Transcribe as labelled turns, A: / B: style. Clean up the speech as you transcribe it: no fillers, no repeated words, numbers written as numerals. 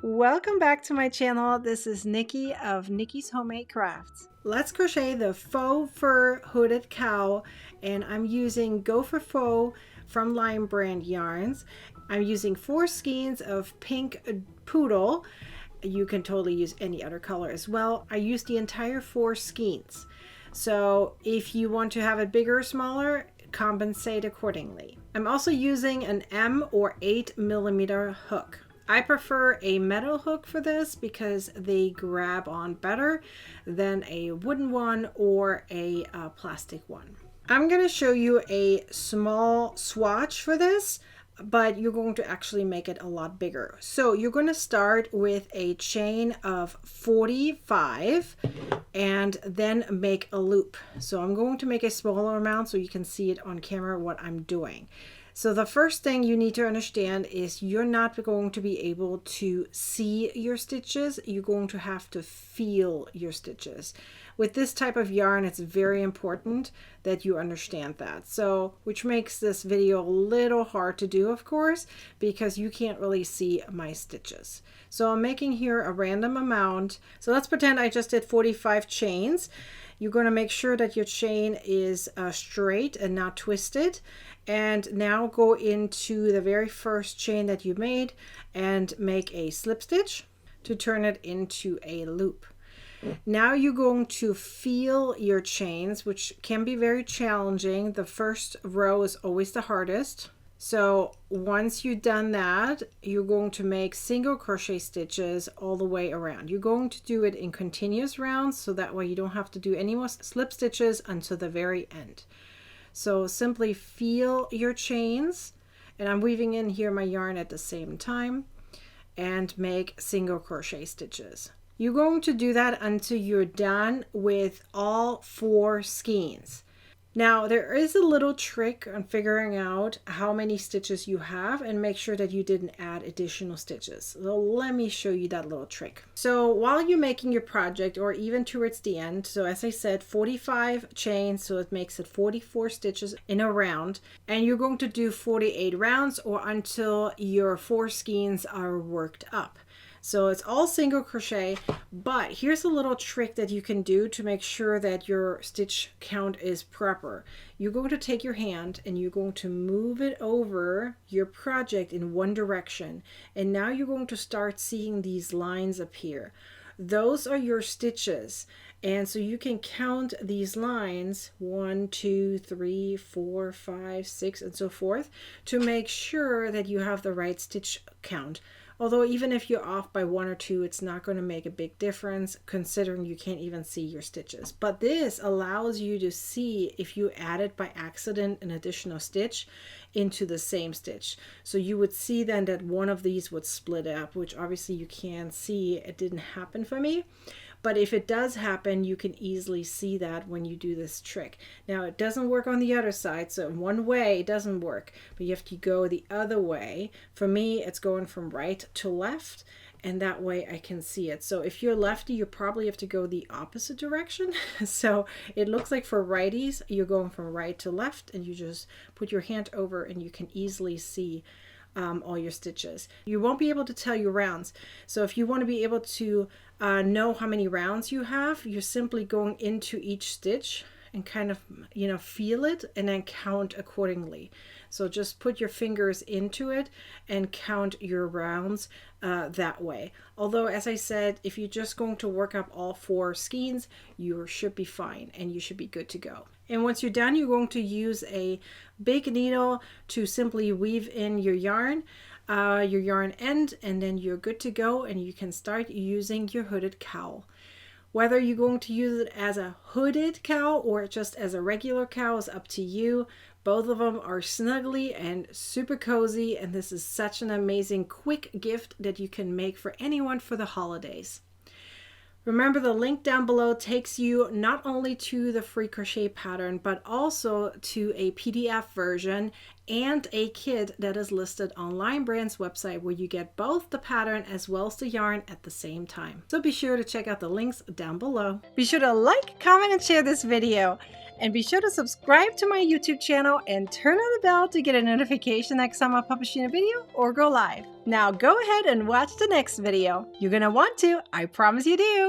A: Welcome back to my channel. This is Nikki of Nikki's Homemade Crafts. Let's crochet the faux fur hooded cowl, and I'm using Go for Faux from Lime brand yarns. I'm using 4 skeins of pink poodle. You can totally use any other color as well. I used the entire 4 skeins. So if you want to have it bigger or smaller, compensate accordingly. I'm also using an M or 8mm hook. I prefer a metal hook for this because they grab on better than a wooden one or a plastic one. I'm going to show you a small swatch for this, but you're going to actually make it a lot bigger. So you're going to start with a chain of 45 and then make a loop. So I'm going to make a smaller amount so you can see it on camera what I'm doing. So the first thing you need to understand is you're not going to be able to see your stitches. You're going to have to feel your stitches. With this type of yarn, it's very important that you understand that. So, which makes this video a little hard to do, of course, because you can't really see my stitches. So I'm making here a random amount. So let's pretend I just did 45 chains. You're going to make sure that your chain is straight and not twisted. And now go into the very first chain that you made and make a slip stitch to turn it into a loop. Now you're going to feel your chains, which can be very challenging. The first row is always the hardest. So once you've done that, you're going to make single crochet stitches all the way around. You're going to do it in continuous rounds, so that way you don't have to do any more slip stitches until the very end. So simply feel your chains, and I'm weaving in here my yarn at the same time, and make single crochet stitches. You're going to do that until you're done with all 4 skeins. Now there is a little trick on figuring out how many stitches you have and make sure that you didn't add additional stitches. So let me show you that little trick. So while you're making your project, or even towards the end, so as I said, 45 chains, so it makes it 44 stitches in a round, and you're going to do 48 rounds or until your 4 skeins are worked up. So it's all single crochet, but here's a little trick that you can do to make sure that your stitch count is proper. You're going to take your hand and you're going to move it over your project in one direction. And now you're going to start seeing these lines appear. Those are your stitches. And so you can count these lines 1, 2, 3, 4, 5, 6, and so forth to make sure that you have the right stitch count. Although even if you're off by 1 or 2, it's not going to make a big difference considering you can't even see your stitches. But this allows you to see if you added by accident an additional stitch into the same stitch. So you would see then that one of these would split up, which obviously you can't see. It didn't happen for me. But if it does happen, you can easily see that when you do this trick. Now it doesn't work on the other side, so in one way it doesn't work, but you have to go the other way. For me, it's going from right to left, and that way I can see it. So if you're lefty, you probably have to go the opposite direction. So it looks like for righties, you're going from right to left, and you just put your hand over and you can easily see all your stitches. You won't be able to tell your rounds. So if you want to be able to know how many rounds you have, you're simply going into each stitch and kind of, feel it and then count accordingly. So just put your fingers into it and count your rounds that way. Although, as I said, if you're just going to work up all 4 skeins, you should be fine and you should be good to go. And once you're done, you're going to use a big needle to simply weave in your yarn end, and then you're good to go and you can start using your hooded cowl. Whether you're going to use it as a hooded cowl or just as a regular cowl is up to you. Both of them are snuggly and super cozy, and this is such an amazing quick gift that you can make for anyone for the holidays. Remember, the link down below takes you not only to the free crochet pattern, but also to a PDF version and a kit that is listed on Lime Brand's website, where you get both the pattern as well as the yarn at the same time. So be sure to check out the links down below. Be sure to like, comment, and share this video. And be sure to subscribe to my YouTube channel and turn on the bell to get a notification next time I'm publishing a video or go live. Now go ahead and watch the next video. You're gonna want to, I promise you do.